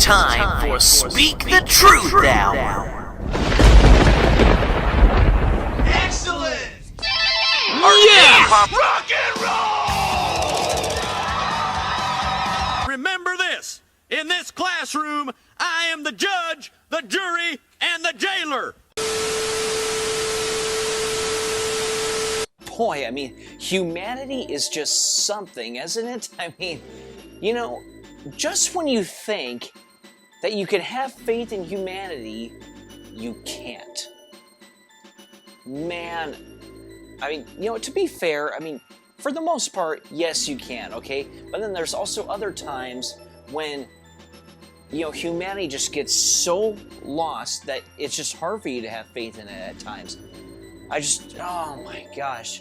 time for Speak the Truth Hour. Excellent! Yeah! Rock and roll! Remember this. In this classroom, I am the judge, the jury, and the jailer. Boy, I mean, humanity is just something, isn't it? I mean, you know, just when you think that you can have faith in humanity, you can't. Man, I mean, you know, to be fair, I mean, for the most part, yes, you can, okay? But then there's also other times when, you know, humanity just gets so lost that it's just hard for you to have faith in it at times. Oh my gosh.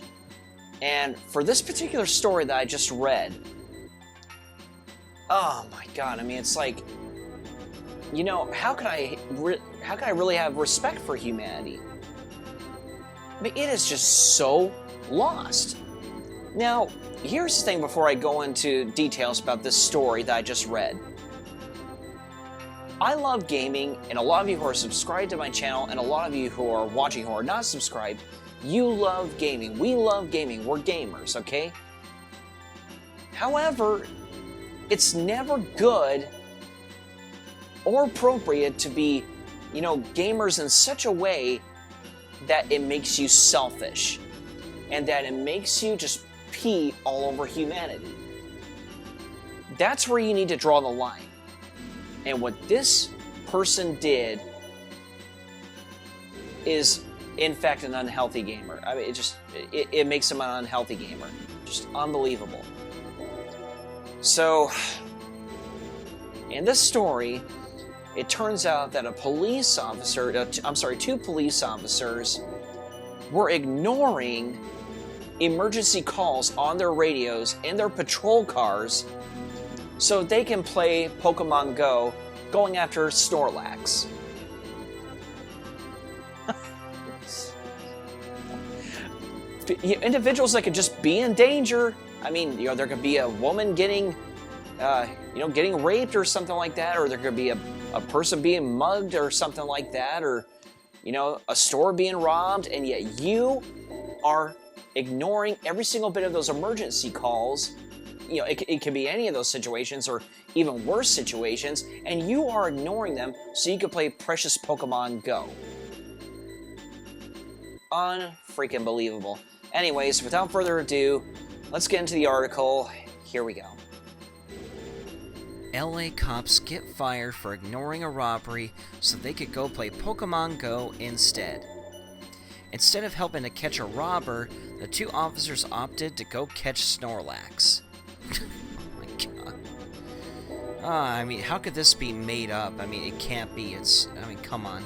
And for this particular story that I just read, oh my god, I mean, it's like, you know, how could I really have respect for humanity? I mean, it is just so lost. Now, here's the thing before I go into details about this story that I just read. I love gaming, and a lot of you who are subscribed to my channel, and a lot of you who are watching who are not subscribed, you love gaming. We love gaming. We're gamers, okay? However, it's never good or appropriate to be, you know, gamers in such a way that it makes you selfish and that it makes you just pee all over humanity. That's where you need to draw the line. And what this person did is, in fact, an unhealthy gamer. I mean, it makes him an unhealthy gamer. Just unbelievable. So, in this story, it turns out that two police officers were ignoring emergency calls on their radios in their patrol cars so they can play Pokemon Go going after Snorlax. Individuals that could just be in danger. I mean, you know, there could be a woman getting raped or something like that, or there could be a person being mugged or something like that, or, you know, a store being robbed, and yet you are ignoring every single bit of those emergency calls. You know, it can be any of those situations or even worse situations, and you are ignoring them so you can play precious Pokemon Go. Unfreaking believable. Anyways, without further ado, let's get into the article. Here we go. LA cops get fired for ignoring a robbery so they could go play Pokemon Go instead. Instead of helping to catch a robber, the two officers opted to go catch Snorlax. Oh my god. I mean, how could this be made up? I mean, it can't be. Come on.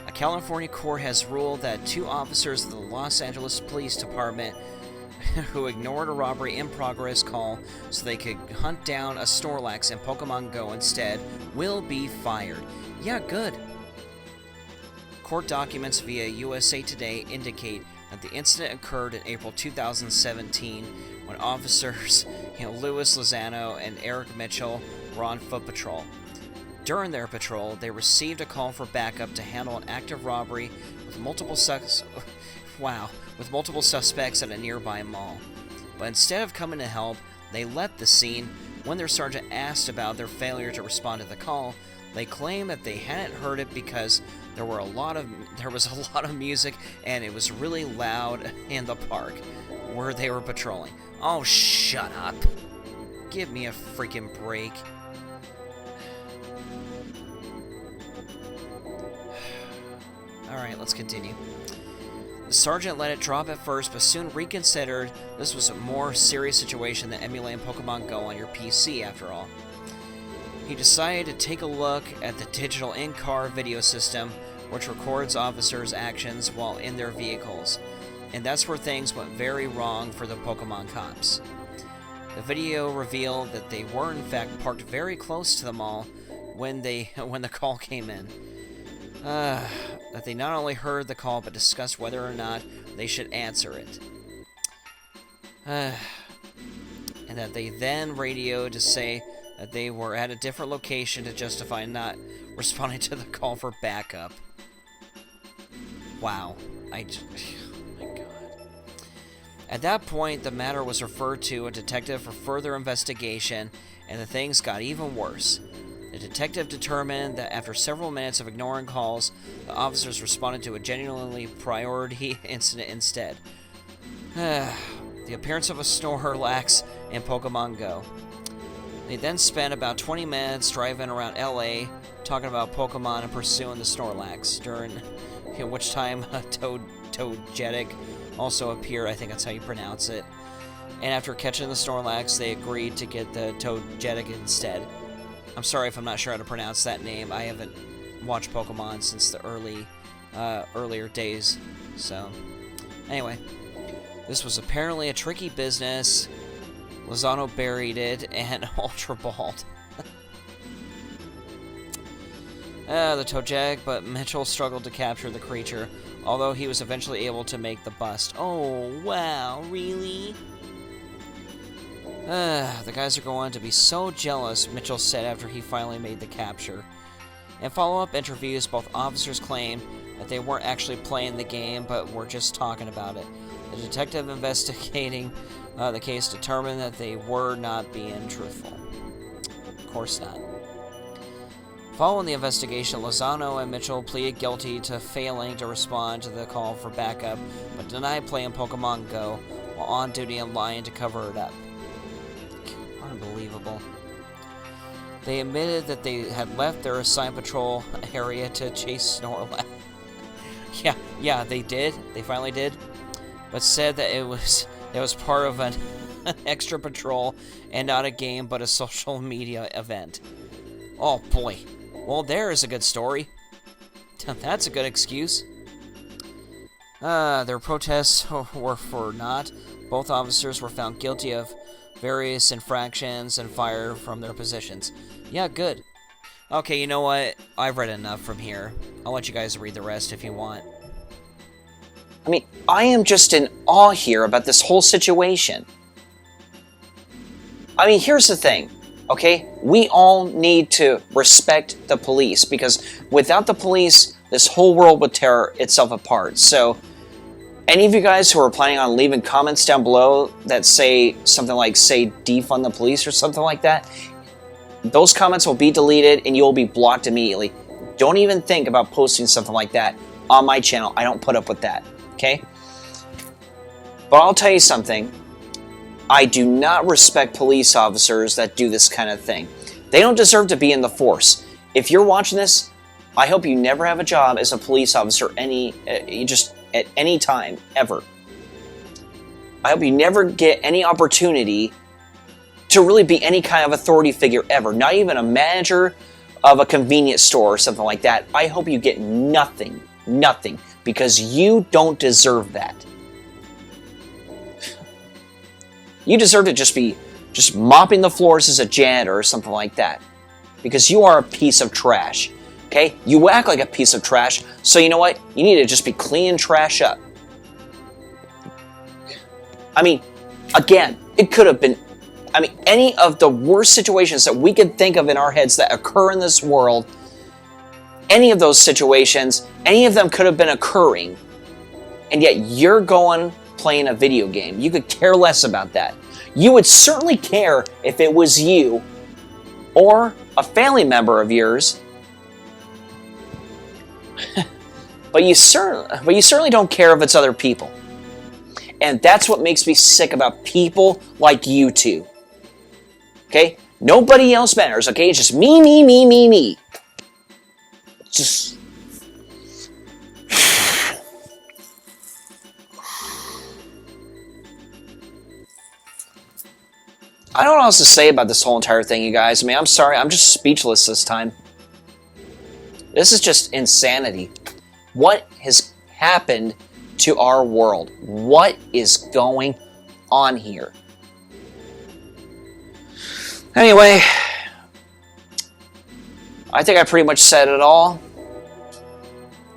A California court has ruled that two officers of the Los Angeles Police Department who ignored a robbery in progress call so they could hunt down a Snorlax in Pokemon Go instead will be fired. Yeah, good. Court documents via USA Today indicate that the incident occurred in April 2017 when officers Louis Lozano and Eric Mitchell were on foot patrol. During their patrol, they received a call for backup to handle an active robbery with multiple suspects at a nearby mall. But instead of coming to help, they left the scene. When their sergeant asked about their failure to respond to the call, they claimed that they hadn't heard it because there was a lot of music and it was really loud in the park where they were patrolling. Oh, shut up. Give me a freaking break. Alright, let's continue. The sergeant let it drop at first, but soon reconsidered this was a more serious situation than emulating Pokemon Go on your PC, after all. He decided to take a look at the digital in-car video system, which records officers' actions while in their vehicles. And that's where things went very wrong for the Pokemon cops. The video revealed that they were in fact parked very close to the mall when the call came in. That they not only heard the call, but discussed whether or not they should answer it. And that they then radioed to say that they were at a different location to justify not responding to the call for backup. Wow. Oh my God. At that point, the matter was referred to a detective for further investigation, and the things got even worse. The detective determined that after several minutes of ignoring calls, the officers responded to a genuinely priority incident instead. The appearance of a Snorlax in Pokemon Go. They then spent about 20 minutes driving around LA talking about Pokemon and pursuing the Snorlax, during which time Togetic also appeared. I think that's how you pronounce it. And after catching the Snorlax, they agreed to get the Togetic instead. I'm sorry if I'm not sure how to pronounce that name. I haven't watched Pokemon since the earlier days. So, anyway, this was apparently a tricky business. Lozano buried it and Ultra Balled. The Togetic, but Mitchell struggled to capture the creature, although he was eventually able to make the bust. Oh, wow, really? The guys are going to be so jealous, Mitchell said after he finally made the capture. In follow-up interviews, both officers claimed that they weren't actually playing the game, but were just talking about it. The detective investigating the case determined that they were not being truthful. Of course not. Following the investigation, Lozano and Mitchell pleaded guilty to failing to respond to the call for backup, but denied playing Pokemon Go while on duty and lying to cover it up. Unbelievable. They admitted that they had left their assigned patrol area to chase Snorlax. yeah, they did. They finally did. But said that it was part of an extra patrol and not a game but a social media event. Oh boy. Well, there is a good story. That's a good excuse. Their protests were for naught. Both officers were found guilty of various infractions and fired from their positions. Yeah, good. Okay, you know what? I've read enough from here. I'll let you guys read the rest if you want. I mean, I am just in awe here about this whole situation. I mean, here's the thing, okay? We all need to respect the police, because without the police, this whole world would tear itself apart. So, any of you guys who are planning on leaving comments down below that say something like, say, defund the police or something like that, those comments will be deleted and you'll be blocked immediately. Don't even think about posting something like that on my channel. I don't put up with that, okay? But I'll tell you something. I do not respect police officers that do this kind of thing. They don't deserve to be in the force. If you're watching this, I hope you never have a job as a police officer just at any time, ever. I hope you never get any opportunity to really be any kind of authority figure ever. Not even a manager of a convenience store or something like that. I hope you get nothing, because you don't deserve that. You deserve to just mopping the floors as a janitor or something like that, because you are a piece of trash. Okay? You act like a piece of trash, so you know what? You need to just be cleaning trash up. I mean, again, it could have been, any of the worst situations that we could think of in our heads that occur in this world, any of those situations, any of them could have been occurring, and yet you're going playing a video game. You could care less about that. You would certainly care if it was you or a family member of yours, but you certainly don't care if it's other people. And that's what makes me sick about people like you two. Okay? Nobody else matters, okay? It's just me. Just... I don't know what else to say about this whole entire thing, you guys. I mean, I'm sorry. I'm just speechless this time. This is just insanity. What has happened to our world? What is going on here? Anyway, I think I pretty much said it all.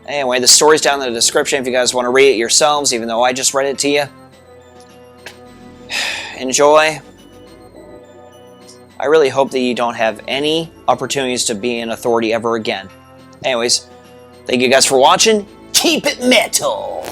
Anyway, the story's down in the description if you guys want to read it yourselves, even though I just read it to you. Enjoy. I really hope that you don't have any opportunities to be an authority ever again. Anyways, thank you guys for watching. Keep it metal!